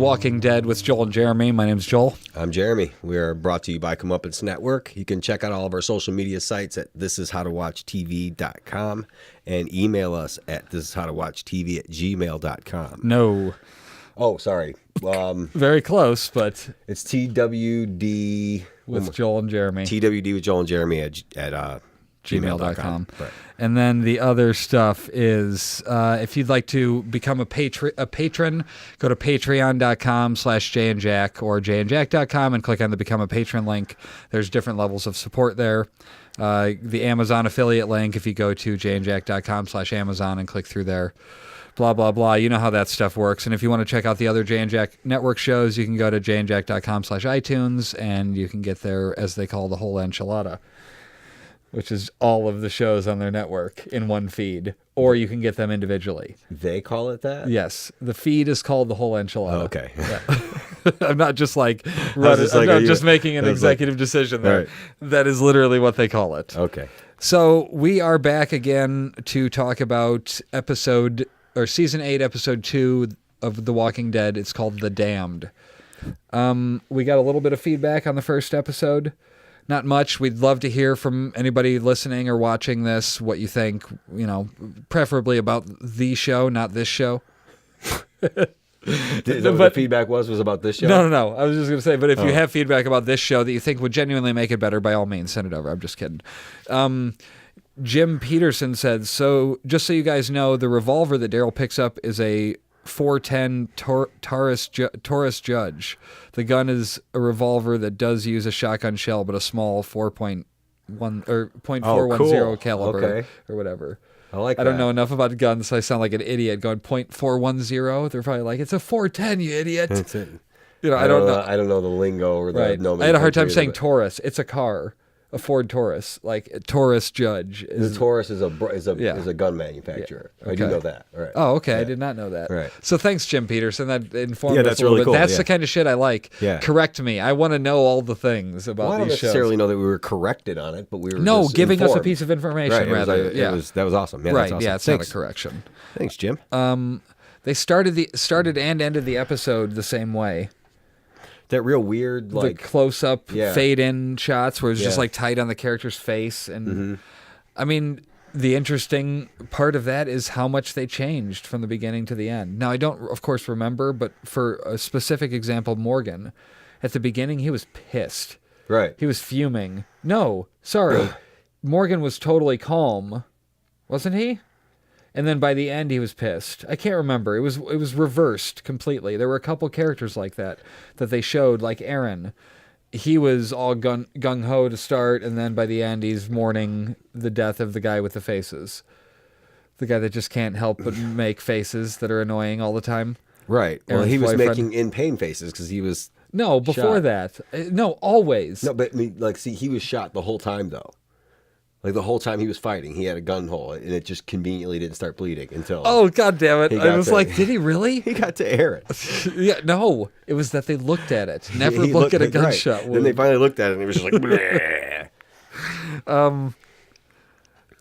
Walking Dead with Joel and Jeremy. My name's Joel. I'm Jeremy. We are brought to you by Comeuppance Network. You can check out all of our social media sites at thishishowtowatchtv.com and email us at thishishowtowatchtv@gmail.com. No. Oh, sorry. Very close, but It's TWD with Joel and Jeremy. TWD with Joel and Jeremy at gmail.com. Right. And then the other stuff is if you'd like to become a patron, go to patreon.com/jandjack or jandjack.com and click on the Become a Patron link. There's different levels of support there. The Amazon affiliate link, if you go to jandjack.com/Amazon and click through there. Blah, blah, blah. You know how that stuff works. And if you want to check out the other Jay and Jack Network shows, you can go to jandjack.com/iTunes, and you can get there, as they call the whole enchilada, which is all of the shows on their network in one feed, or you can get them individually. They call it that? Yes. The feed is called the whole enchilada. Oh, okay. Yeah. I'm not just like, just making an executive decision there. Right. That is literally what they call it. Okay. So we are back again to talk about Season 8, Episode 2 of The Walking Dead. It's called The Damned. We got a little bit of feedback on the first episode. Not much. We'd love to hear from anybody listening or watching this, what you think, preferably about the show, not this show. What the feedback was about this show? No. I was just going to say, but if you have feedback about this show that you think would genuinely make it better, by all means, send it over. I'm just kidding. Jim Peterson said, so just so you guys know, the revolver that Daryl picks up is a 410 Taurus Judge. The gun is a revolver that does use a shotgun shell, but a small 4.1 or .410 cool. caliber or whatever. I don't know enough about guns, so I sound like an idiot going .410. They're probably like, it's a 410, you idiot. That's it. I don't know. I don't know the lingo or the right. nomenclature. I had a hard time saying Taurus. It's a car. A Ford Taurus, like a Taurus Judge. The Taurus is a gun manufacturer. Yeah. Okay. I do know that. All right. Oh, okay. Yeah. I did not know that. Right. So thanks, Jim Peterson. That informed us that's a little really bit. Cool. That's the kind of shit I like. Yeah. Correct me. I want to know all the things about I don't these shows. necessarily know that we were corrected on it, but we were giving informed. us a piece of information. Right. Rather. That was awesome. Yeah, right. That's awesome. Yeah. It's not a correction. Thanks, Jim. They started and ended the episode the same way. That real weird, the close-up fade-in shots where it's just like tight on the character's face. And I mean, the interesting part of that is how much they changed from the beginning to the end. Now, I don't, of course, remember, but for a specific example, Morgan, at the beginning, he was pissed. Right. He was fuming. No, sorry. Morgan was totally calm, wasn't he? And then by the end, he was pissed. I can't remember. It was reversed completely. There were a couple characters like that they showed, like Aaron. He was all gung-ho to start, and then by the end, he's mourning the death of the guy with the faces. The guy that just can't help but make faces that are annoying all the time. Right. Aaron's he was boyfriend. making in-pain faces because he was No, before shot. that. No, always. No, but he was shot the whole time, though. Like, the whole time he was fighting, he had a gun hole, and it just conveniently didn't start bleeding until... Oh, God damn it. I was like, did he really? He got to Aaron. Yeah, no. It was that they looked at it. Never look at a gunshot wound. Then they finally looked at it, and he was just like... Bleh.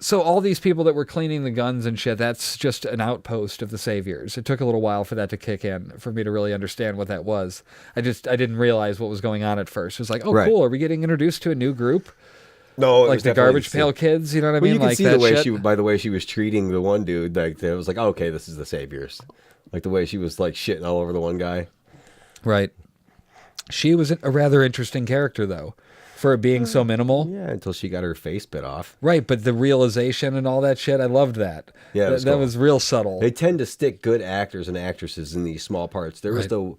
So all these people that were cleaning the guns and shit, that's just an outpost of the Saviors. It took a little while for that to kick in, for me to really understand what that was. I didn't realize what was going on at first. It was like, oh, right. Cool. Are we getting introduced to a new group? No, like the Garbage Pail Kids, you know what I mean? You can like see that the way shit. by the way she was treating the one dude, like it was like, oh, okay, this is the Saviors. Like the way she was like shitting all over the one guy. Right. She was a rather interesting character, though, for it being so minimal. Yeah, until she got her face bit off. Right, but the realization and all that shit, I loved that. Yeah, that was real subtle. They tend to stick good actors and actresses in these small parts. There was the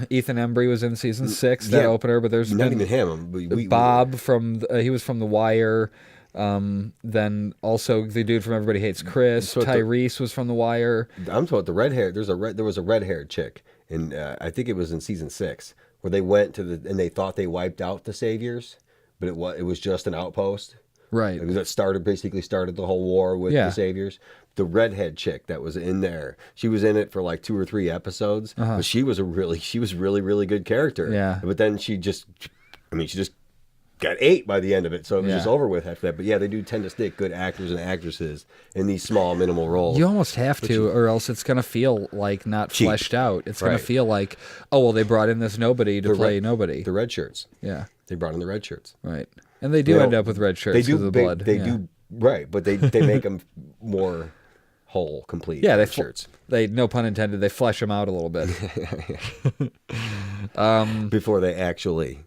Ethan Embry was in season 6, that opener, but there's not even him. Bob from he was from The Wire. Then also the dude from Everybody Hates Chris. Tyrese was from The Wire. I'm talking about the red hair. There was a red haired chick, and I think it was in season 6 where they went to and they thought they wiped out the Saviors, but it was just an outpost. Right. That basically started the whole war with the Saviors. The redhead chick that was in there, she was in it for like 2 or 3 episodes, but she was really, really good character. Yeah. But then she just got 8 by the end of it, so it was Yeah. just over with after that. But yeah, they do tend to stick good actors and actresses in these small, minimal roles. You almost have to, or else it's going to feel like not Cheap. fleshed out. It's going Right. to feel like, oh, well, they brought in this nobody to play nobody. The red shirts. Yeah, They brought in the red shirts. right. And they do end up with red shirts They do because of the blood. They yeah. do right, but they make them more whole, complete. Yeah, red shirts they no pun intended. They flesh them out a little bit. before they actually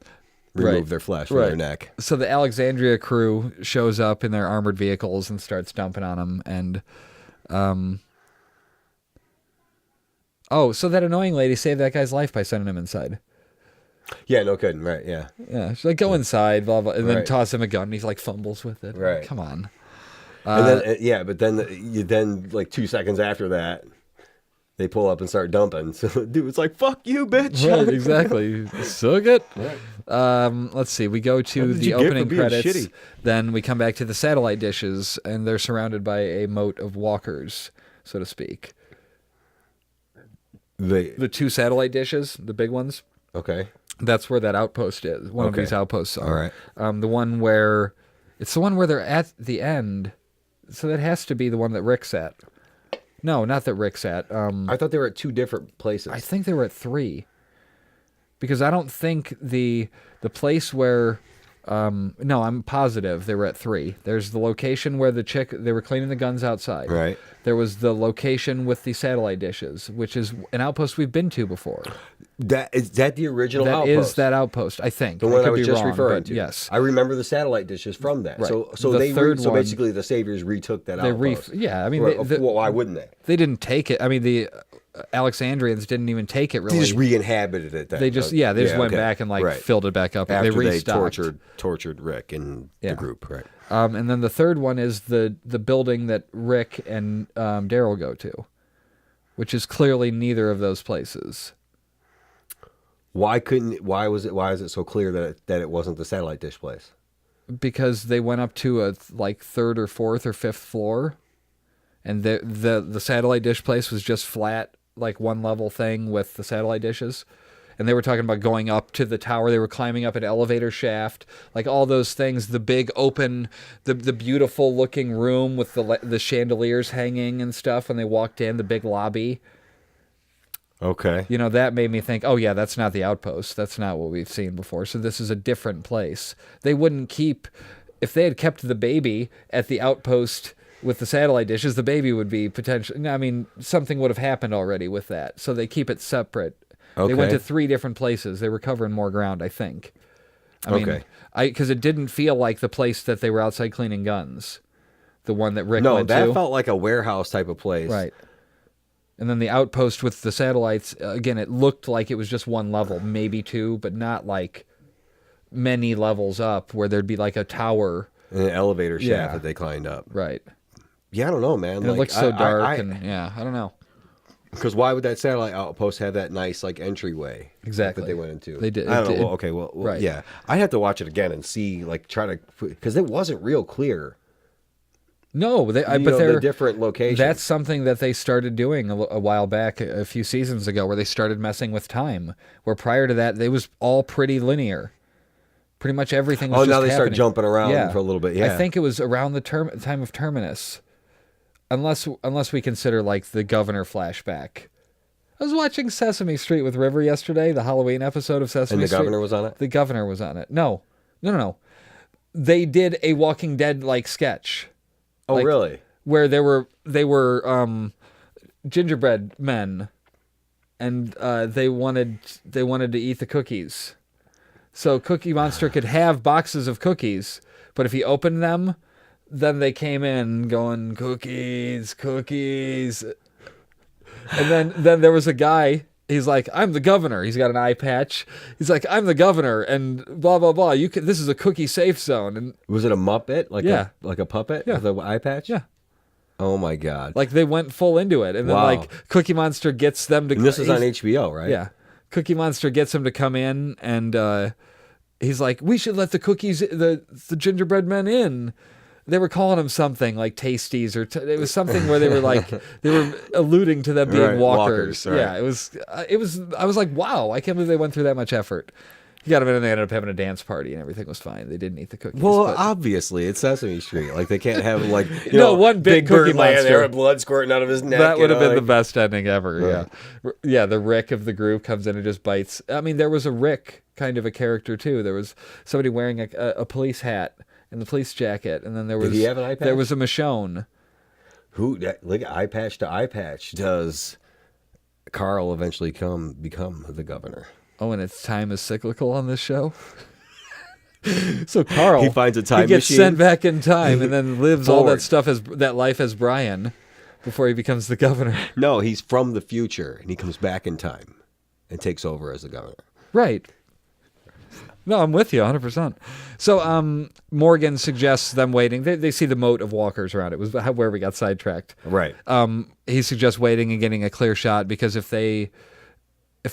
remove Right. their flesh from Right. their neck. So the Alexandria crew shows up in their armored vehicles and starts dumping on them. And, oh, so that annoying lady saved that guy's life by sending him inside. Yeah, no kidding. Right. Yeah. Yeah, she's like, go inside, blah blah, and then Right. toss him a gun. And he's like fumbles with it. Right. Come on. And then yeah, but then like 2 seconds after that, they pull up and start dumping. So dude, it's like fuck you, bitch. Right, exactly. Suck it. Right. Let's see. We go to did the you get for opening being credits. shitty? Then we come back to the satellite dishes, and they're surrounded by a moat of walkers, so to speak. The 2 satellite dishes, the big ones. Okay. That's where that outpost is. One of Okay. these outposts are. All right. The one where it's the one where they're at the end. So that has to be the one that Rick's at. No, not that Rick's at. I thought they were at 2 different places. I think they were at 3. Because I don't think the place where no, I'm positive they were at 3. There's the location where they were cleaning the guns outside. Right. There was the location with the satellite dishes, which is an outpost we've been to before. Is that the original That outpost? is that outpost, I think. The one I could was be just wrong, referring but to. Yes. I remember the satellite dishes from that. Right. So The third one- basically the Saviors retook that outpost. Yeah, I mean, Well, why wouldn't they? they didn't take it. I mean, the Alexandrians didn't even take it really. They just re-inhabited it. Then. They just went okay. back and Right. filled it back up. After And they restocked. tortured Rick and Yeah. the group. Right. And then the third one is the building that Rick and Daryl go to, which is clearly neither of those places. Why is it so clear that it wasn't the satellite dish place? Because they went up to a like 3rd or 4th or 5th floor, and the satellite dish place was just flat, like one level thing with the satellite dishes. And they were talking about going up to the tower. They were climbing up an elevator shaft, like all those things. The big open, the beautiful looking room with the chandeliers hanging and stuff. When they walked in, the big lobby. Okay. You know, that made me think, oh yeah, that's not the outpost. That's not what we've seen before. So this is a different place. They wouldn't keep, if they had kept the baby at the outpost with the satellite dishes, the baby would be potentially, I mean, something would have happened already with that. So they keep it separate. Okay. They went to 3 different places. They were covering more ground, I think. I mean, Okay. because it didn't feel like the place that they were outside cleaning guns. The one that Rick No, went that to. felt like a warehouse type of place. Right. And then the outpost with the satellites, again, it looked like it was just one level, maybe 2, but not like many levels up where there'd be like a tower. And an elevator shaft Yeah. that they climbed up. Right. Yeah, I don't know, man. And it looks so dark and yeah, I don't know. Because why would that satellite outpost have that nice like entryway? Exactly. That they went into. They did. I don't know. It- Well, okay. Well, right. yeah. I'd have to watch it again and see, like, try to, because it wasn't real clear. No, But but they're the different locations. That's something that they started doing a while back, a few seasons ago, where they started messing with time. Where prior to that, they was all pretty linear. Pretty much everything was just now they start happening. jumping around Yeah. for a little bit. Yeah. I think it was around the time of Terminus. Unless we consider like the governor flashback. I was watching Sesame Street with River yesterday, the Halloween episode of Sesame And the Street. governor was on it? The governor was on it. No. They did a Walking Dead like sketch. Oh, like, really? Where they were gingerbread men, and they wanted to eat the cookies. So Cookie Monster could have boxes of cookies, but if he opened them, then they came in going, cookies, cookies. And then there was a guy, he's like, I'm the governor. He's got an eye patch. He's like, I'm the governor, and blah, blah, blah. This is a cookie safe zone. And Was it a Muppet? Yeah. Like a puppet Yeah. with an eye patch? yeah, Oh, my God. like they went full into it. And then Wow. like Cookie Monster gets them to... And this is on he's- HBO, right? Yeah. Cookie Monster gets him to come in, and he's like, we should let the cookies, the gingerbread men in. They were calling them something like Tasties, or it was something where they were like, they were alluding to them being Right, walkers. walkers, right. Yeah, it was. I was like, wow, I can't believe they went through that much effort. He got him in and they ended up having a dance party and everything was fine. They didn't eat the cookies. Well, but- obviously, it's Sesame Street. Like, they can't have, like, you No, know, one big Bird cookie laying monster. there with blood squirting out of his neck. that would have been the like, best ending ever. Right. Yeah. Yeah, the Rick of the group comes in and just bites. I mean, there was a Rick kind of a character too. There was somebody wearing a police hat and the police jacket, and then there was he have an eye there patch? was a Michonne. Look at eye patch to eye patch. Does Carl eventually become the governor? Oh, and its time is cyclical on this show. So Carl, He finds a time he gets machine. sent back in time and then lives all that Forward. stuff as that life as Brian before he becomes the governor. No, he's from the future, and he comes back in time and takes over as the governor. Right. No, I'm with you 100%. So Morgan suggests them waiting. They see the moat of walkers around it. It was where we got sidetracked. Right. He suggests waiting and getting a clear shot because if they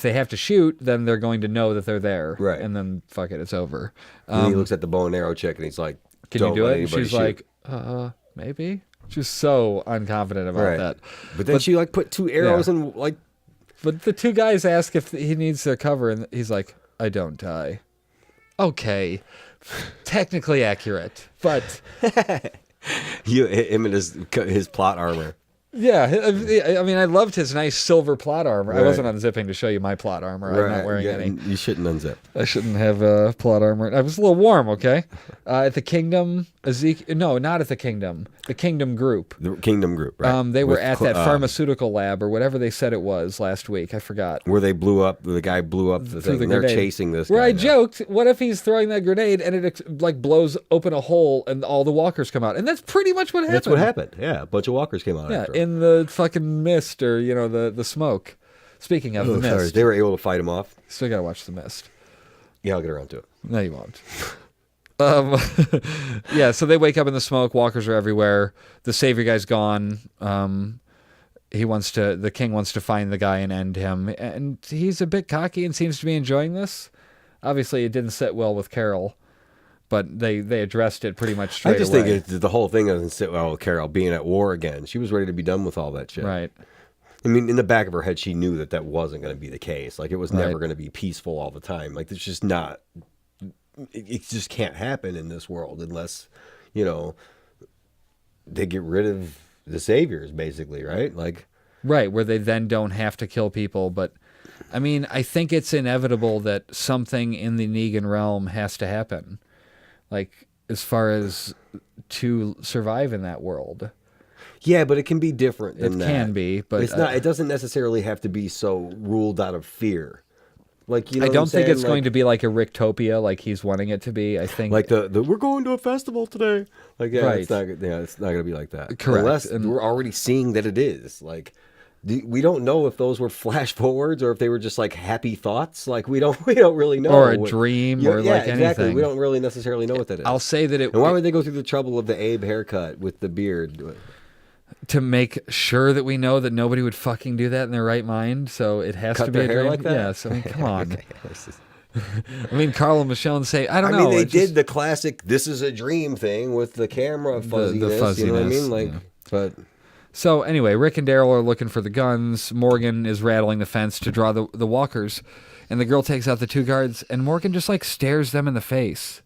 have to shoot, then they're going to know that they're there. Right. And then, fuck it, it's over. And he looks at the bow and arrow chick, and he's like, Can you "Don't do let it? And anybody she's shoot." like, maybe. She's so unconfident about Right. that. But then she like put two arrows Yeah. and like, But the two guys ask if he needs their cover, and he's like, I don't die. Okay. Technically accurate, but him and his plot armor. yeah, I mean, I loved his nice silver plot armor. I Right. wasn't unzipping to show you my plot armor. I'm not wearing yeah, any. You shouldn't unzip. I shouldn't have plot armor. I was a little warm, okay? At the Kingdom, no, not at the Kingdom. The Kingdom group. The Kingdom group, right? They were With at that pharmaceutical lab or whatever they said it was last week. I forgot. where they blew up. The guy blew up the Through thing. the and they're grenade. chasing this. Where guy I now. joked, what if he's throwing that grenade and it like blows open a hole and all the walkers come out? And that's pretty much what happened. That's what happened. Yeah, a bunch of walkers came out. Yeah, after him. in the fucking mist or the smoke. Speaking of the Sorry, mist, they were able to fight him off. still gotta watch the mist. Yeah, I'll get around to it. No, you won't. Yeah, so they wake up in the smoke. Walkers are everywhere. The savior guy's gone. The king wants to find the guy and end him, and he's a bit cocky and seems to be enjoying this. Obviously, it didn't sit well with Carol, but they addressed it pretty much straight I just away. think the whole thing doesn't sit well with Carol being at war again. She was ready to be done with all that shit. Right. I mean, in the back of her head, she knew that wasn't going to be the case. Like, it was never Right. going to be peaceful all the time. Like, it's just not. It just can't happen in this world unless, they get rid of the saviors, basically, right? Like, Right, where they then don't have to kill people. But, I mean, I think it's inevitable that something in the Negan realm has to happen. Like, as far as to survive in that world. yeah, but it can be different than that. It can be, but it's not. It doesn't necessarily have to be so ruled out of fear. Like, I don't think it's going to be like a Ricktopia, like he's wanting it to be. I think like the we're going to a festival today. Like, yeah, Right. it's not going to be like that. Correct. Unless And- we're already seeing that it is. Like, we don't know if those were flash forwards or if they were just like happy thoughts. Like, we don't really know. or a dream, or yeah, like exactly. anything. We don't really necessarily know what that is. I'll say that and why would they go through the trouble of the Abe haircut with the beard? to make sure that we know that nobody would fucking do that in their right mind. So it has Cut to be their a hair dream. like that? Yes, I mean, come on. I mean, Carl and Michonne say, I don't know. I mean, they it just- did the classic "this is a dream" thing with the camera the fuzziness. You know what I fuzziness, mean? Like, yeah. but So anyway, Rick and Daryl are looking for the guns. Morgan is rattling the fence to draw the walkers, and the girl takes out the two guards, and Morgan just like stares them in the face.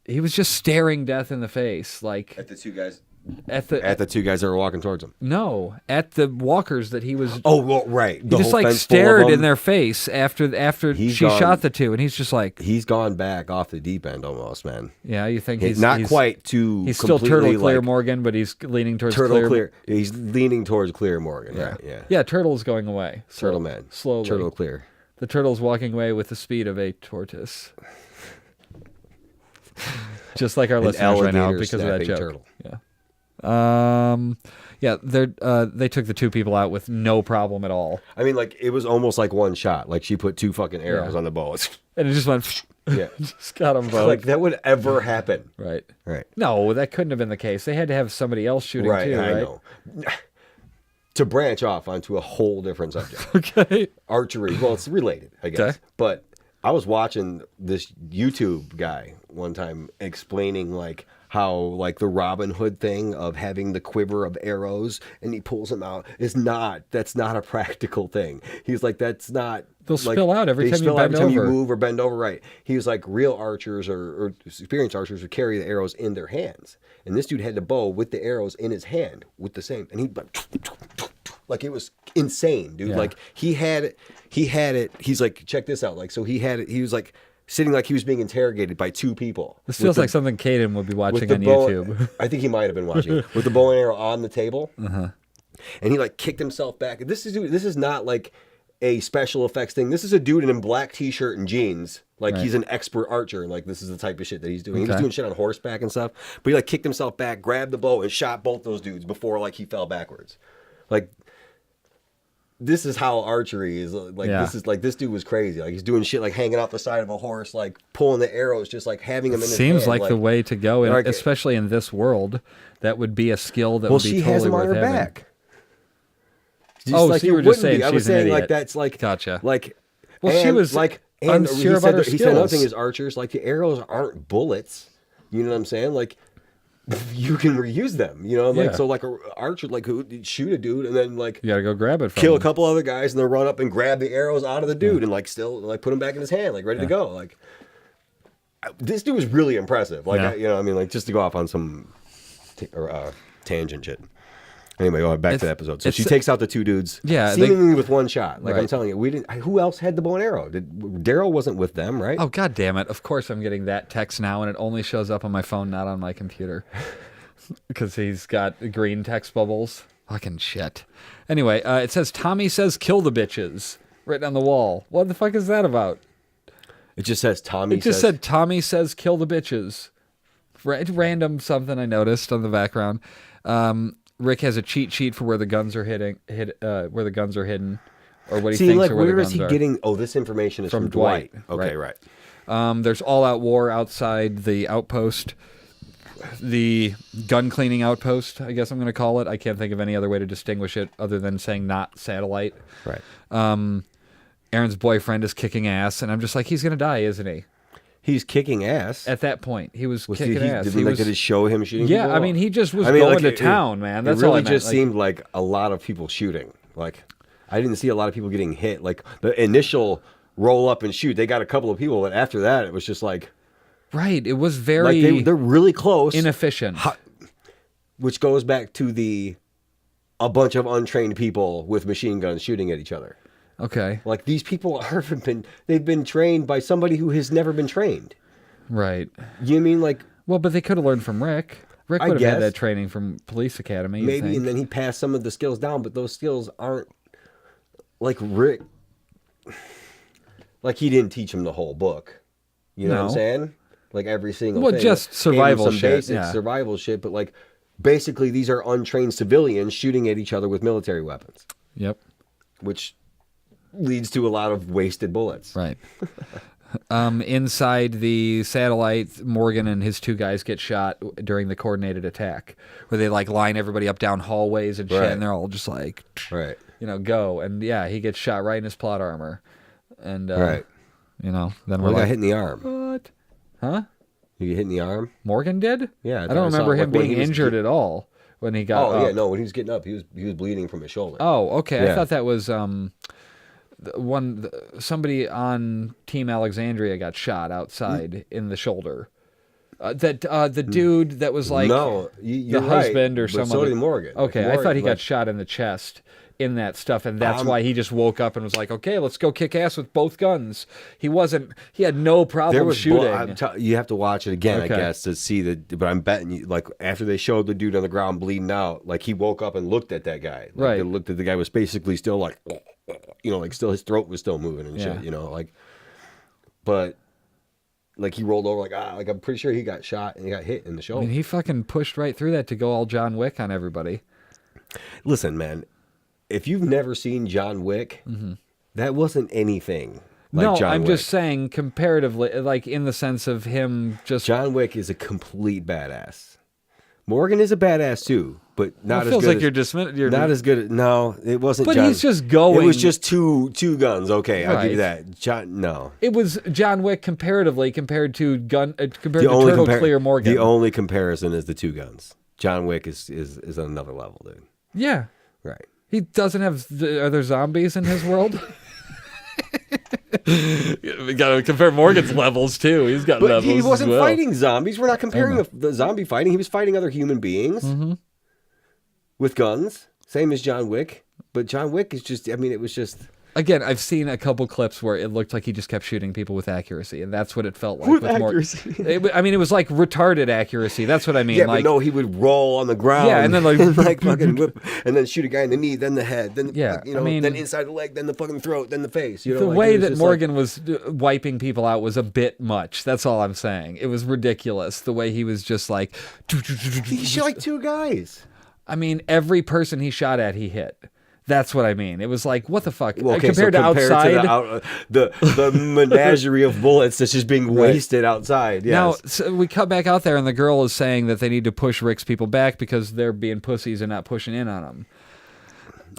He was just staring death in the face, like at the two guys, at the two guys that were walking towards him. no, at the walkers that he was. Oh, well, right. He just like stared in their face after He's she gone. shot the two, and he's just like, He's gone back off the deep end almost, man. yeah, you think He's not quite to. He's still completely, turtle clear like, Morgan, but he's leaning towards turtle clear. He's leaning towards clear Morgan. Yeah, Right, yeah. yeah. Turtle's going away. Turtle man. slowly. Turtle clear. The turtle's walking away with the speed of a tortoise. Just like our listeners right now alligator because of that snapping joke. turtle. Yeah. They took the two people out with no problem at all, I mean, like, it was almost like one shot. Like, she put two fucking arrows Yeah. on the bow. and it just went. Yeah. Just got them both. Like, that would ever happen. Right. Right. No, that couldn't have been the case. They had to have somebody else shooting Right, too, I right? know. To branch off onto a whole different subject. Okay. Archery. Well, it's related, I guess. Okay. But I was watching this YouTube guy one time explaining, like, how like the Robin Hood thing of having the quiver of arrows and he pulls them out that's not a practical thing. He's like, that's not. They'll like, spill out every they time you spill bend every time you over. move or bend over. Right. He was like, real archers or experienced archers would carry the arrows in their hands, and this dude had the bow with the arrows in his hand with the same, and he like it was insane, dude. Yeah. Like he had it. He's like, check this out. Like, so he had it. He was like sitting like he was being interrogated by two people. This feels like something Caden would be watching on bow, YouTube. I think he might have been watching it with the bow and arrow on the table. And he like kicked himself back. This is not like a special effects thing. This is a dude in a black t-shirt and jeans. Like he's an expert archer, and like this is the type of shit that he's doing. He was doing shit on horseback and stuff, but he like kicked himself back, grabbed the bow, and shot both those dudes before like he fell backwards. Like, this is how archery is. Like this is like, this dude was crazy. Like he's doing shit like hanging off the side of a horse, like pulling the arrows, just like having them in his Seems hand. like the way to go, and like, especially in this world, that would be a skill that would be she totally has him on worth her having. back. Oh, like so you were it just wouldn't saying be. I was she's an saying like idiot. that's like Gotcha. Like, Well, and, she was like unsure about her he said another thing skills. is archers, like the arrows aren't bullets. You know what I'm saying? Like you can reuse them. You know, like Yeah. so like a archer like who shoot a dude and then like You got to go grab it from kill a him. couple other guys and then run up and grab the arrows out of the dude and like still like put them back in his hand like ready to go. Like this dude was really impressive. Like you know, I mean, like just to go off on some tangent shit. Anyway, back to the episode. So she takes out the two dudes, seemingly with one shot. Like I'm telling you, we didn't. Who else had the bow and arrow? Daryl wasn't with them, right? Oh, god damn it. Of course I'm getting that text now, and it only shows up on my phone, not on my computer. Because he's got green text bubbles. Fucking shit. Anyway, it says, Tommy says kill the bitches. Written on the wall. What the fuck is that about? It just says Tommy It just said Tommy says kill the bitches. Random something I noticed on the background. Rick has a cheat sheet for where the guns are hidden, or what he thinks like, are where the where guns is he are. getting? Oh, this information is from Dwight. Okay, right. There's all-out war outside the outpost, the gun cleaning outpost, I guess I'm going to call it. I can't think of any other way to distinguish it other than saying not satellite. Right. Aaron's boyfriend is kicking ass, and I'm just like, he's going to die, isn't he? He's kicking ass. At that point, he was kicking ass. Did it show him shooting? Yeah, people? I mean, he just was going to town, man. That's it really all I meant. just seemed like a lot of people shooting. Like, I didn't see a lot of people getting hit. Like the initial roll up and shoot, they got a couple of people, but after that, it was just like, right. It was very like they're really close, inefficient. Which goes back to a bunch of untrained people with machine guns shooting at each other. Okay. Like these people they've been trained by somebody who has never been trained. Right. You mean like? Well, but they could have learned from Rick. Rick would have had that training from Police Academy. Maybe, and then he passed some of the skills down, but those skills aren't like Rick. Like he didn't teach him the whole book. You know what I'm saying? Like every single thing. Well, just survival some shit. Basic survival shit, but like basically these are untrained civilians shooting at each other with military weapons. Yep. Which leads to a lot of wasted bullets. Right. Inside the satellite, Morgan and his two guys get shot during the coordinated attack, where they like line everybody up down hallways and shit, and they're all just like, go. And yeah, he gets shot right in his plot armor. And, then we're got hit in the arm. What? Huh? You get hit in the arm? Morgan did? Yeah. I don't remember him being injured at all when he got up. Yeah, no, when he was getting up, he was bleeding from his shoulder. Oh, okay. Yeah. I thought that was somebody on Team Alexandria got shot outside in the shoulder. The dude that was like the husband or someone. So did Morgan. Okay, Morgan, I thought he got shot in the chest in that stuff, and that's why he just woke up and was like, okay, let's go kick ass with both guns. He had no problem shooting. You have to watch it again, I guess, to see but I'm betting you, like, after they showed the dude on the ground bleeding out, like, he woke up and looked at that guy. Like, they looked at the guy was basically still like, like still his throat was still moving and shit, like, but like he rolled over like I'm pretty sure he got shot and he got hit in the shoulder. I mean, he fucking pushed right through that to go all John Wick on everybody. Listen, man, if you've never seen John Wick, that wasn't anything like John Wick. I'm just saying comparatively, like in the sense of him just... John Wick is a complete badass. Morgan is a badass too, but not as feels good. like you're not as good. No, it wasn't. But John. he's just going. It was just two guns. Okay, I'll give you Right. that. John, no. It was John Wick comparatively compared to Turtle Clear Morgan. The only comparison is the two guns. John Wick is on another level, dude. Yeah. Right. He doesn't have. Are there zombies in his world? We got to compare Morgan's levels too. He's got But levels. he wasn't as well. fighting zombies. We're not comparing the zombie fighting. He was fighting other human beings with guns, same as John Wick. But John Wick is just. I mean, it was just. Again, I've seen a couple clips where it looked like he just kept shooting people with accuracy, and that's what it felt like With with accuracy. Morgan. I mean, it was like retarded accuracy. That's what I mean. Yeah, like, but no, he would roll on the ground. Yeah, and then like, like fucking whip, and then shoot a guy in the knee, then the head, then Yeah, you know, I mean, then inside the leg, then the fucking throat, then the face. You know, the like, way it was that just Morgan was wiping people out was a bit much. That's all I'm saying. It was ridiculous the way he was just like. he shot like two guys. I mean, every person he shot at, he hit. That's what I mean. It was like, what the fuck? Well, okay, compared so to outside, the menagerie of bullets that's just being wasted outside. Yes. Now, so we cut back out there, and the girl is saying that they need to push Rick's people back because they're being pussies and not pushing in on them.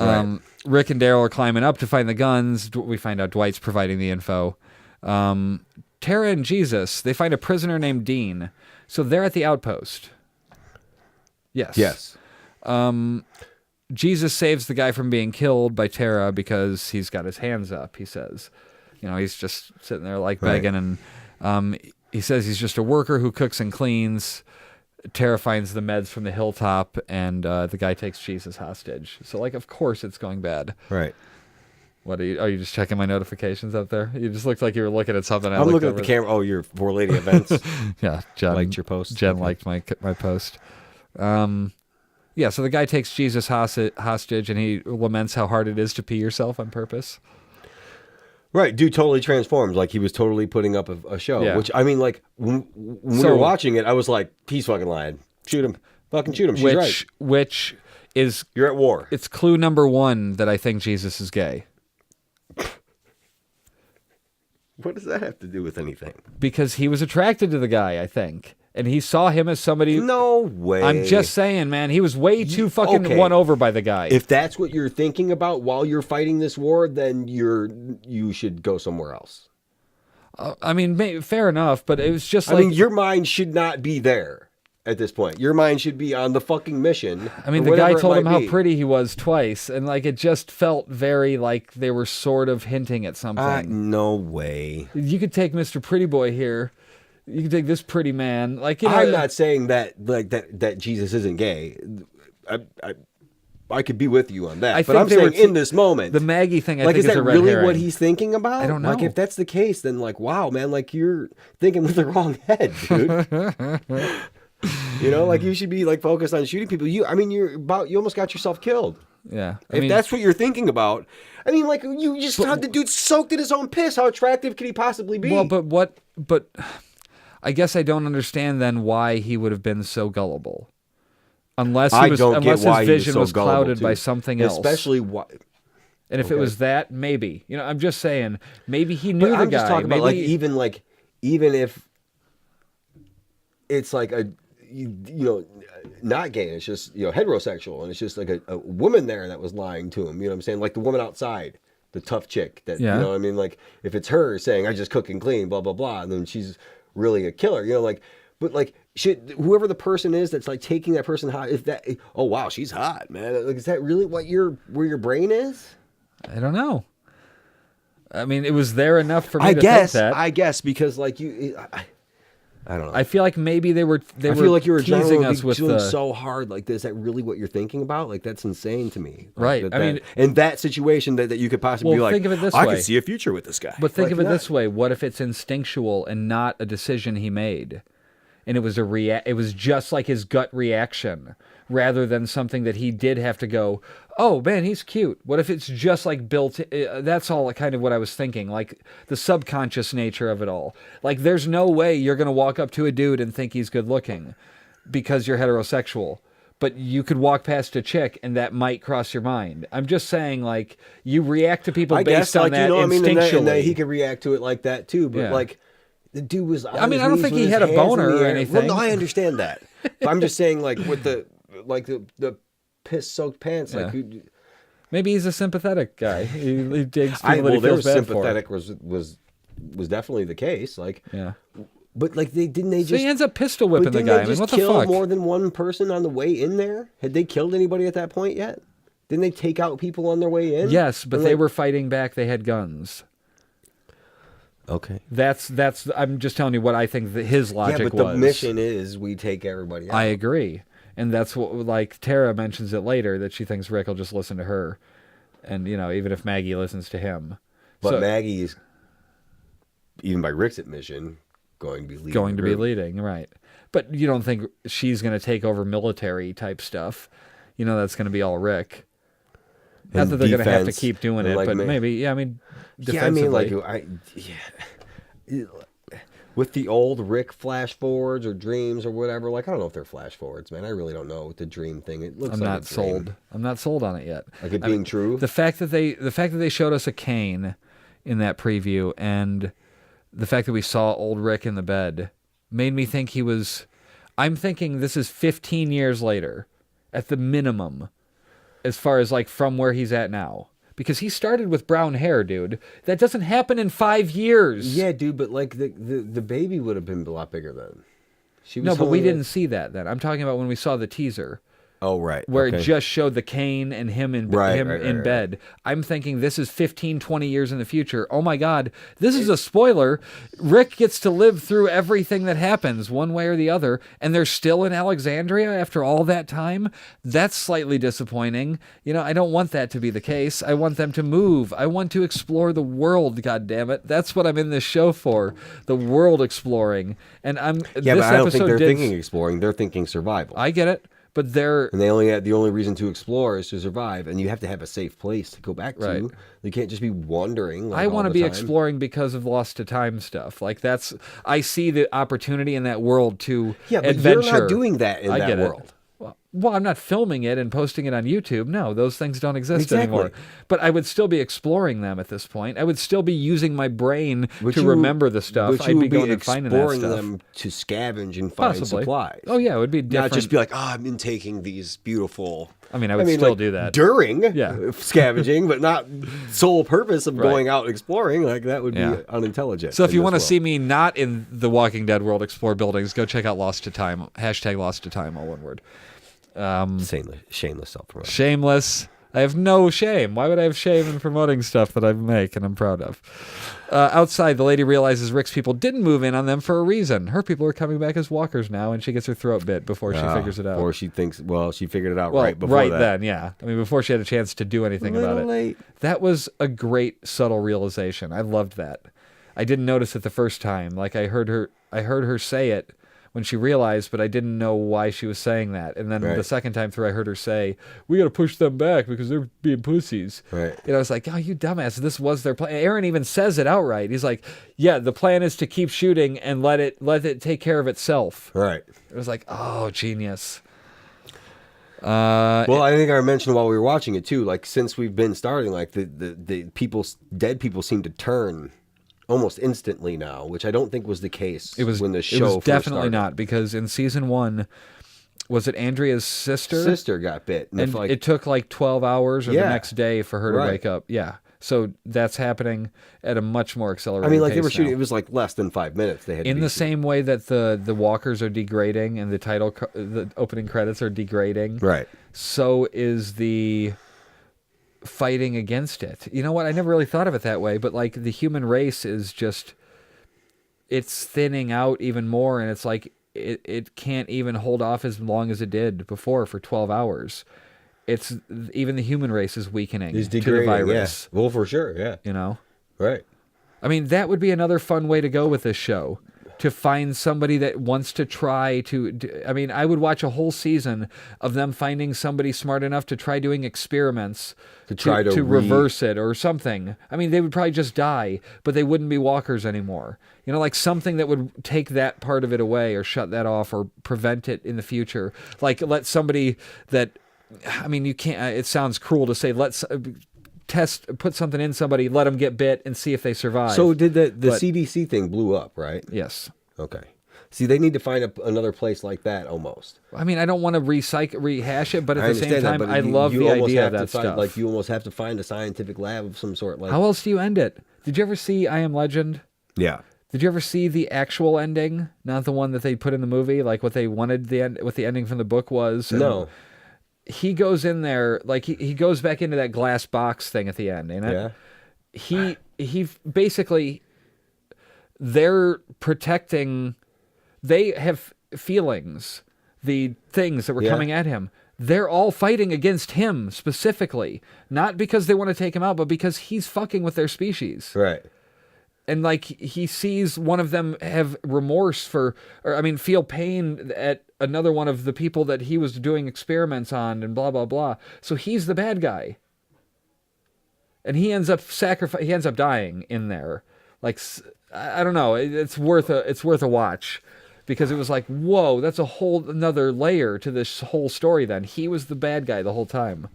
Right. Rick and Daryl are climbing up to find the guns. We find out Dwight's providing the info. Tara and Jesus, they find a prisoner named Dean. So they're at the outpost. Yes. Yes. Jesus saves the guy from being killed by Tara because he's got his hands up, he says. You know, he's just sitting there like begging, and he says he's just a worker who cooks and cleans. Tara finds the meds from the hilltop, and the guy takes Jesus hostage. So, like, of course it's going bad. Right. What are you just checking my notifications up there? You just looked like you were looking at something. I'm looking at the camera. Oh, your Four Lady Events. Yeah, Jen liked your post. Jen liked my post. Yeah, so the guy takes Jesus hostage, and he laments how hard it is to pee yourself on purpose. Right, dude totally transforms. Like, he was totally putting up a show. Yeah. Which, I mean, like, when we were watching it, I was like, he's fucking lying. Shoot him. Fucking shoot him. She's right. Which is... You're at war. It's clue number one that I think Jesus is gay. What does that have to do with anything? Because he was attracted to the guy, I think. And he saw him as somebody... No way. I'm just saying, man. He was way too fucking won over by the guy. If that's what you're thinking about while you're fighting this war, then you should go somewhere else. I mean, fair enough, but it was just like... I mean, your mind should not be there at this point. Your mind should be on the fucking mission. I mean, the guy told him how pretty he was twice, and like it just felt very like they were sort of hinting at something. No way. You could take Mr. Pretty Boy here. You can take this pretty man. Like, you know, I'm not saying that that Jesus isn't gay. I could be with you on that, but I'm saying in this moment, the Maggie thing. I like, think is that a red really herring. what he's thinking about? I don't know. Like, if that's the case, then like, wow, man, like you're thinking with the wrong head, dude. You know, like you should be like focused on shooting people. You almost got yourself killed. Yeah. If that's what you're thinking about, I mean, like you just had the dude soaked in his own piss. How attractive could he possibly be? Well, but I guess I don't understand then why he would have been so gullible. Unless his vision was clouded by something else. Especially why. And if it was that, maybe. You know, I'm just saying, maybe he knew the I'm guy. Just talking about maybe even if it's like not gay, it's just, heterosexual, and it's just like a woman there that was lying to him. You know what I'm saying? Like the woman outside, the tough chick that, you know what I mean? Like if it's her saying, I just cook and clean, blah, blah, blah, and then she's really a killer, but like, whoever the person is that's like taking that person hot, oh wow, she's hot, man. Like, is that really where your brain is? I don't know. I mean, it was there enough for me to think that. I guess because like I don't know. I feel like maybe they were feel like you were teasing us with doing so hard. Like, is that really what you're thinking about? Like, that's insane to me. Right. I mean, in that situation that you could possibly be like, think of it this I way. could see a future with this guy. But think of it this way: what if it's instinctual and not a decision he made, and it was it was just like his gut reaction, rather than something that he did have to go, oh man, he's cute. What if it's just like built? That's all kind of what I was thinking, like the subconscious nature of it all. Like, there's no way you're going to walk up to a dude and think he's good looking because you're heterosexual. But you could walk past a chick and that might cross your mind. I'm just saying, like, you react to people based on that instinctually. And that he could react to it like that too. But like, The dude was. I mean, I don't think he had a boner or anything. Well, no, I understand that. But I'm just saying, like with the piss-soaked pants, like. Maybe he's a sympathetic guy. He digs people that he there feels bad sympathetic for. was definitely the case. Like, yeah. But like they just. So he ends up pistol whipping the guy. I mean, what the fuck? More than one person on the way in there? Had they killed anybody at that point yet? Didn't they take out people on their way in? Yes, but they were fighting back. They had guns. Okay. That's. I'm just telling you what I think his logic was. Yeah, but the mission is we take everybody out. I agree, and that's what like Tara mentions it later that she thinks Rick will just listen to her, and even if Maggie listens to him. But Maggie's, even by Rick's admission, going to be leading. Right? But you don't think she's going to take over military type stuff? That's going to be all Rick. Not that they're going to have to keep doing it, but maybe. Yeah, I mean, defensively. With the old Rick flash forwards or dreams or whatever, like I don't know if they're flash forwards, man. I really don't know with the dream thing. It looks. I'm not sold on it yet. Like it being true. The fact that they showed us a cane in that preview, and the fact that we saw old Rick in the bed made me think he was. I'm thinking this is 15 years later, at the minimum. As far as like from where he's at now. Because he started with brown hair, dude. That doesn't happen in 5 years. Yeah, dude, but like the baby would have been a lot bigger then. No, but we didn't see that then. I'm talking about when we saw the teaser. Oh, right. Where it just showed the cane and him in bed. I'm thinking this is 15, 20 years in the future. Oh, my God. This is a spoiler. Rick gets to live through everything that happens one way or the other, and they're still in Alexandria after all that time. That's slightly disappointing. I don't want that to be the case. I want them to move. I want to explore the world, goddammit. That's what I'm in this show for, the world exploring. And but I don't think they're thinking exploring. They're thinking survival. I get it. But the only reason to explore is to survive, and you have to have a safe place to go back to. Right. You can't just be wandering. I want to be exploring because of Lost to Time stuff. Like I see the opportunity in that world to adventure. You're not doing that in that world. Well, I'm not filming it and posting it on YouTube. No, those things don't exist anymore. But I would still be exploring them at this point. I would still be using my brain to remember the stuff. But I'd be going and finding that stuff. Them to scavenge and find supplies. Oh, yeah, it would be different. Not just be like, I'm intaking these beautiful... I mean, I would still do that. During scavenging, but not sole purpose of going out exploring. Like, that would be unintelligent. So if you want to see me not in the Walking Dead world explore buildings, go check out Lost to Time. # Lost to Time, all one word. Shameless self-promotion. Shameless. I have no shame. Why would I have shame in promoting stuff that I make and I'm proud of? Outside, the lady realizes Rick's people didn't move in on them for a reason. Her people are coming back as walkers now, and she gets her throat bit before she figures it out. Or she thinks, she figured it out right before that. Then, yeah. I mean, before she had a chance to do anything about it. Late. That was a great, subtle realization. I loved that. I didn't notice it the first time. Like, I heard her say it when she realized, but I didn't know why she was saying that. And then the second time through, I heard her say, we got to push them back because they're being pussies. Right. And I was like, oh, you dumbass. This was their plan. Aaron even says it outright. He's like, yeah, the plan is to keep shooting and let it take care of itself. Right. It was like, oh, genius. I think I mentioned while we were watching it too, like since we've been starting, like the dead people seem to turn almost instantly now, which I don't think was the case when the show It was first definitely started. not, because in season 1, was it Andrea's sister? Sister got bit. And it took like 12 hours or the next day for her to wake up. Yeah. So that's happening at a much more accelerated pace. They were shooting, it was like less than 5 minutes. They had in the same way that the walkers are degrading and the opening credits are degrading. Right. So is the fighting against it. You know what? I never really thought of it that way, but like the human race is just, it's thinning out even more, and it's like it can't even hold off as long as it did before for 12 hours. It's even the human race is weakening to the virus. Yeah. Well, for sure, yeah. You know? Right. I mean, that would be another fun way to go with this show. To find somebody that wants to try to... I mean, I would watch a whole season of them finding somebody smart enough to try doing experiments to reverse it or something. I mean, they would probably just die, but they wouldn't be walkers anymore. You know, like something that would take that part of it away or shut that off or prevent it in the future. Like let somebody that... I mean, you can't... It sounds cruel to say, put something in somebody, let them get bit, and see if they survive. So did the CDC thing blew up, right? Yes. Okay. See, they need to find another place like that almost. I mean, I don't want to rehash it, but at the same time, I you love the idea of that find, stuff. Like, you almost have to find a scientific lab of some sort. Like, how else do you end it? Did you ever see I Am Legend? Yeah. Did you ever see the actual ending? Not the one that they put in the movie, like what they wanted what the ending from the book was? And no. He goes in there, like he goes back into that glass box thing at the end, ain't it? Yeah. He basically, they're protecting, they have feelings, the things that were coming at him. They're all fighting against him specifically, not because they want to take him out, but because he's fucking with their species. Right. And like he sees one of them have remorse feel pain at another one of the people that he was doing experiments on and blah, blah, blah. So he's the bad guy. And he ends up dying in there. Like, I don't know. It's worth a watch. Because it was like, whoa, that's a whole another layer to this whole story then. He was the bad guy the whole time.